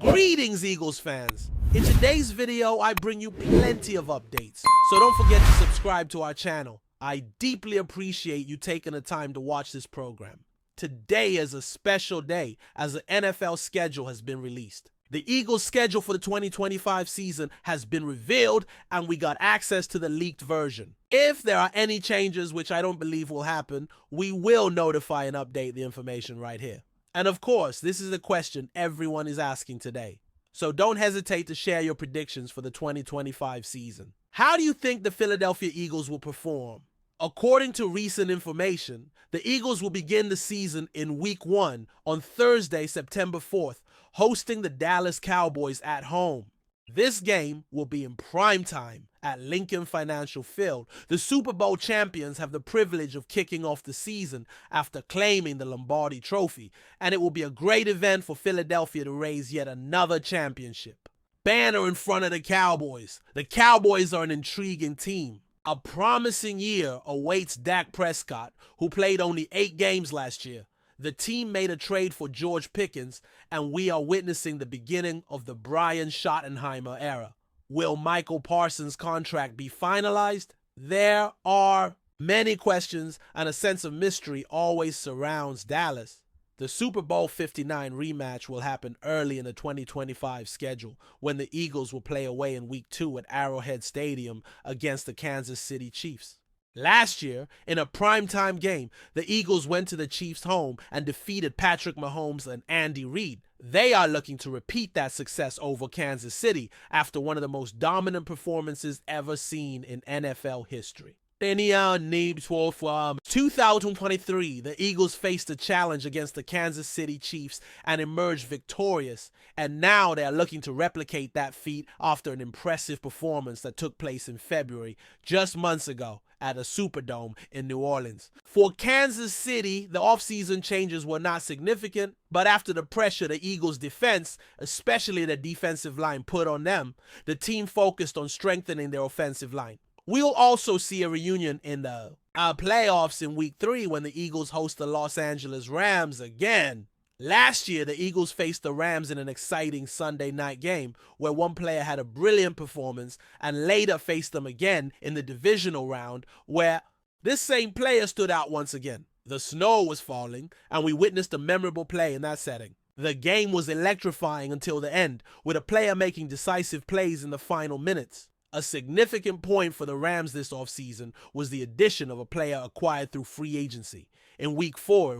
Greetings, Eagles fans! In today's video, I bring you plenty of updates, so don't forget to subscribe to our channel. I deeply appreciate you taking the time to watch this program. Today is a special day as the NFL schedule has been released. The Eagles' schedule for the 2025 season has been revealed, and we got access to the leaked version. If there are any changes, which I don't believe will happen, we will notify and update the information right here. And of course, this is a question everyone is asking today. So don't hesitate to share your predictions for the 2025 season. How do you think the Philadelphia Eagles will perform? According to recent information, the Eagles will begin the season in Week 1 on Thursday, September 4th, hosting the Dallas Cowboys at home. This game will be in prime time at Lincoln Financial Field. The Super Bowl champions have the privilege of kicking off the season after claiming the Lombardi Trophy, and it will be a great event for Philadelphia to raise yet another championship. Banner in front of the Cowboys. The Cowboys are an intriguing team. A promising year awaits Dak Prescott, who played only 8 games last year. The team made a trade for George Pickens, and we are witnessing the beginning of the Brian Schottenheimer era. Will Michael Parsons' contract be finalized? There are many questions, and a sense of mystery always surrounds Dallas. The Super Bowl 59 rematch will happen early in the 2025 schedule, when the Eagles will play away in Week 2 at Arrowhead Stadium against the Kansas City Chiefs. Last year, in a primetime game, the Eagles went to the Chiefs' home and defeated Patrick Mahomes and Andy Reid. They are looking to repeat that success over Kansas City after one of the most dominant performances ever seen in NFL history. In 2023, the Eagles faced a challenge against the Kansas City Chiefs and emerged victorious, and now they are looking to replicate that feat after an impressive performance that took place in February, just months ago, at a Superdome in New Orleans. For Kansas City, the offseason changes were not significant, but after the pressure the Eagles' defense, especially the defensive line, put on them, the team focused on strengthening their offensive line. We'll also see a reunion in the playoffs in Week 3 when the Eagles host the Los Angeles Rams again. Last year, the Eagles faced the Rams in an exciting Sunday night game where one player had a brilliant performance, and later faced them again in the divisional round where this same player stood out once again. The snow was falling, and we witnessed a memorable play in that setting. The game was electrifying until the end, with a player making decisive plays in the final minutes. A significant point for the Rams this offseason was the addition of a player acquired through free agency. In Week 4,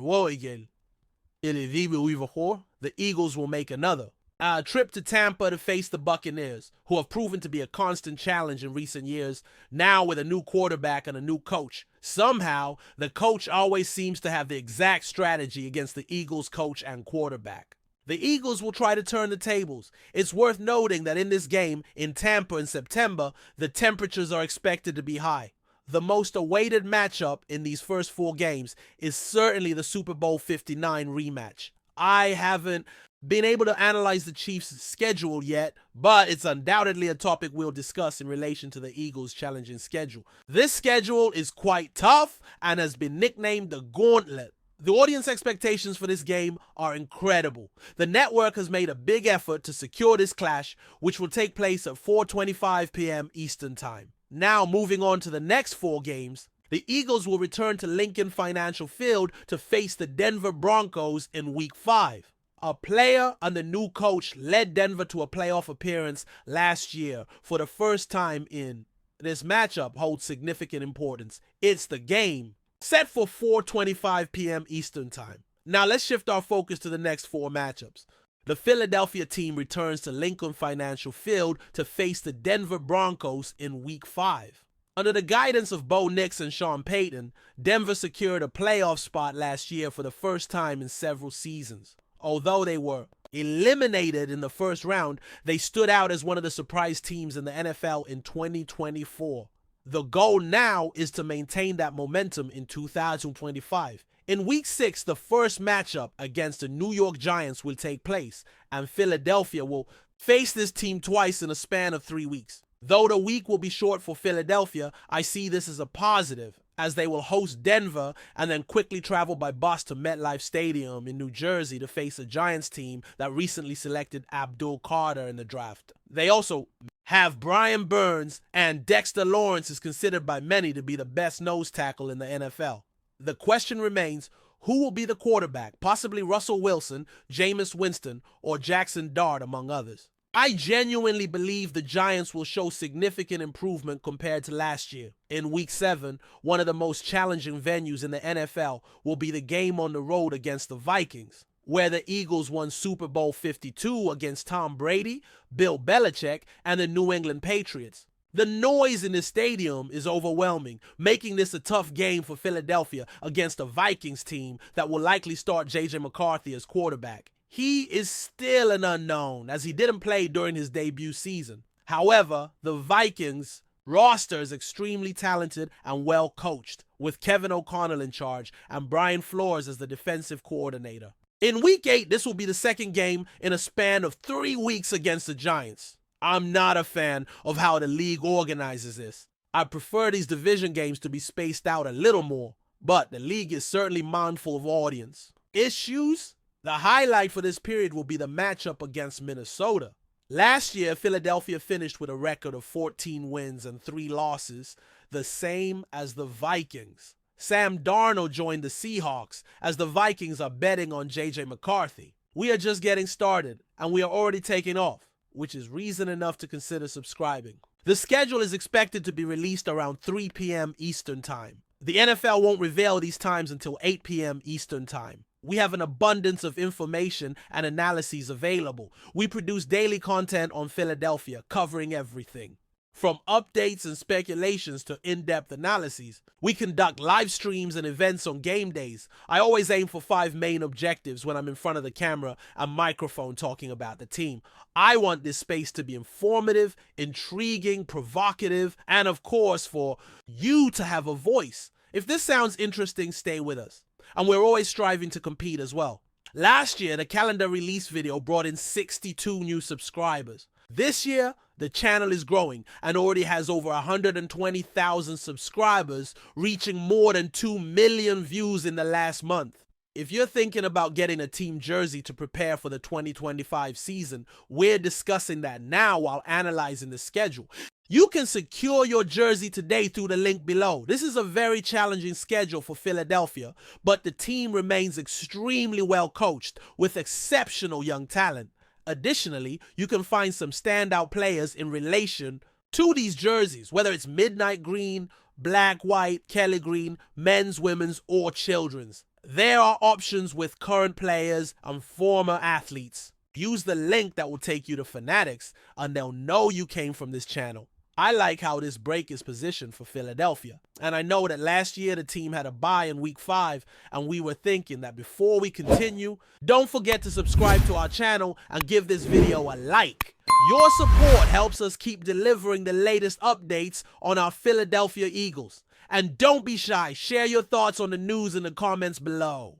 the Eagles will make another. A trip to Tampa to face the Buccaneers, who have proven to be a constant challenge in recent years, now with a new quarterback and a new coach. Somehow, the coach always seems to have the exact strategy against the Eagles' coach and quarterback. The Eagles will try to turn the tables. It's worth noting that in this game in Tampa in September, the temperatures are expected to be high. The most awaited matchup in these first 4 games is certainly the Super Bowl 59 rematch. I haven't been able to analyze the Chiefs' schedule yet, but it's undoubtedly a topic we'll discuss in relation to the Eagles' challenging schedule. This schedule is quite tough and has been nicknamed the gauntlet. The audience expectations for this game are incredible. The network has made a big effort to secure this clash, which will take place at 4:25 p.m. Eastern Time. Now, moving on to the next 4 games, the Eagles will return to Lincoln Financial Field to face the Denver Broncos in Week 5. A player and the new coach led Denver to a playoff appearance last year for the first time in. This matchup holds significant importance. It's the game set for 4:25 p.m. Eastern Time. Now let's shift our focus to the next 4 matchups. The Philadelphia team returns to Lincoln Financial Field to face the Denver Broncos in Week 5. Under the guidance of Bo Nix and Sean Payton, Denver secured a playoff spot last year for the first time in several seasons. Although they were eliminated in the first round, they stood out as one of the surprise teams in the NFL in 2024. The goal now is to maintain that momentum in 2025. In Week 6, the first matchup against the New York Giants will take place, and Philadelphia will face this team twice in a span of 3 weeks. Though the week will be short for Philadelphia, I see this as a positive, as they will host Denver and then quickly travel by bus to MetLife Stadium in New Jersey to face a Giants team that recently selected Abdul Carter in the draft. They also have Brian Burns, and Dexter Lawrence is considered by many to be the best nose tackle in the NFL. The question remains, who will be the quarterback? Possibly Russell Wilson, Jameis Winston, or Jackson Dart, among others. I genuinely believe the Giants will show significant improvement compared to last year. In Week 7, one of the most challenging venues in the NFL will be the game on the road against the Vikings, where the Eagles won Super Bowl 52 against Tom Brady, Bill Belichick, and the New England Patriots. The noise in the stadium is overwhelming, making this a tough game for Philadelphia against a Vikings team that will likely start J.J. McCarthy as quarterback. He is still an unknown, as he didn't play during his debut season. However, the Vikings roster is extremely talented and well coached, with Kevin O'Connell in charge and Brian Flores as the defensive coordinator. In Week 8, this will be the second game in a span of 3 weeks against the Giants. I'm not a fan of how the league organizes this. I prefer these division games to be spaced out a little more, but the league is certainly mindful of audience. Issues? The highlight for this period will be the matchup against Minnesota. Last year, Philadelphia finished with a record of 14 wins and 3 losses, the same as the Vikings. Sam Darnold joined the Seahawks, as the Vikings are betting on J.J. McCarthy. We are just getting started, and we are already taking off, which is reason enough to consider subscribing. The schedule is expected to be released around 3 p.m. Eastern Time. The NFL won't reveal these times until 8 p.m. Eastern Time. We have an abundance of information and analyses available. We produce daily content on Philadelphia, covering everything, from updates and speculations to in-depth analyses. We conduct live streams and events on game days. I always aim for 5 main objectives when I'm in front of the camera and microphone talking about the team. I want this space to be informative, intriguing, provocative, and of course for you to have a voice. If this sounds interesting, stay with us. And we're always striving to compete as well. Last year, the calendar release video brought in 62 new subscribers. This year, the channel is growing and already has over 120,000 subscribers, reaching more than 2 million views in the last month. If you're thinking about getting a team jersey to prepare for the 2025 season, we're discussing that now while analyzing the schedule. You can secure your jersey today through the link below. This is a very challenging schedule for Philadelphia, but the team remains extremely well coached with exceptional young talent. Additionally, you can find some standout players in relation to these jerseys, whether it's midnight green, black, white, Kelly green, men's, women's, or children's. There are options with current players and former athletes. Use the link that will take you to Fanatics and they'll know you came from this channel. I like how this break is positioned for Philadelphia. And I know that last year the team had a bye in Week 5 and we were thinking that before we continue, don't forget to subscribe to our channel and give this video a like. Your support helps us keep delivering the latest updates on our Philadelphia Eagles. And don't be shy, share your thoughts on the news in the comments below.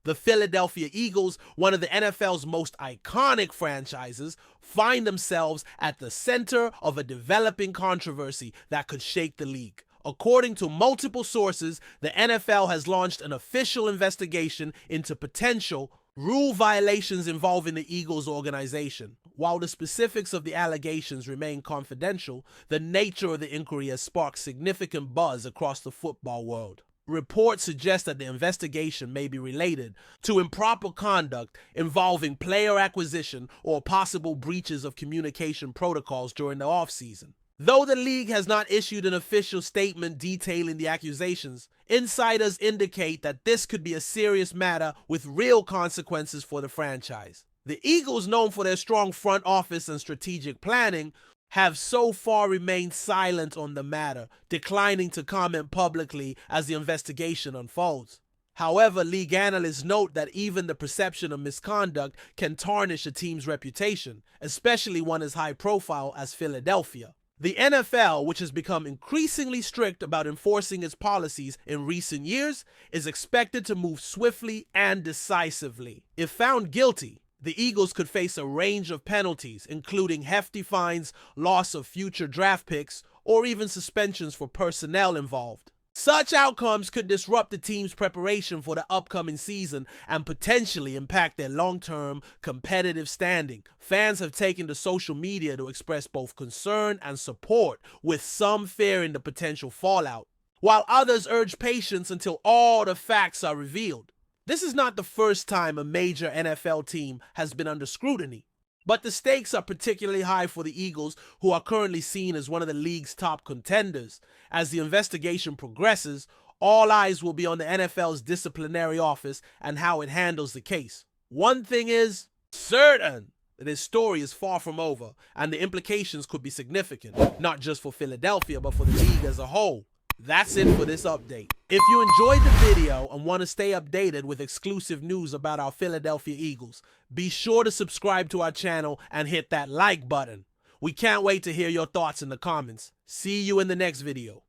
The Philadelphia Eagles, one of the NFL's most iconic franchises, find themselves at the center of a developing controversy that could shake the league. According to multiple sources, the NFL has launched an official investigation into potential rule violations involving the Eagles organization. While the specifics of the allegations remain confidential, the nature of the inquiry has sparked significant buzz across the football world. Reports suggest that the investigation may be related to improper conduct involving player acquisition or possible breaches of communication protocols during the offseason. Though the league has not issued an official statement detailing the accusations, insiders indicate that this could be a serious matter with real consequences for the franchise. The Eagles, known for their strong front office and strategic planning, have so far remained silent on the matter, declining to comment publicly as the investigation unfolds. However, league analysts note that even the perception of misconduct can tarnish a team's reputation, especially one as high profile as Philadelphia. The NFL, which has become increasingly strict about enforcing its policies in recent years, is expected to move swiftly and decisively. If found guilty, the Eagles could face a range of penalties, including hefty fines, loss of future draft picks, or even suspensions for personnel involved. Such outcomes could disrupt the team's preparation for the upcoming season and potentially impact their long-term competitive standing. Fans have taken to social media to express both concern and support, with some fearing the potential fallout, while others urge patience until all the facts are revealed. This is not the first time a major NFL team has been under scrutiny, but the stakes are particularly high for the Eagles, who are currently seen as one of the league's top contenders. As the investigation progresses, all eyes will be on the NFL's disciplinary office and how it handles the case. One thing is certain: this story is far from over, and the implications could be significant, not just for Philadelphia, but for the league as a whole. That's it for this update. If you enjoyed the video and want to stay updated with exclusive news about our Philadelphia Eagles, be sure to subscribe to our channel and hit that like button. We can't wait to hear your thoughts in the comments. See you in the next video.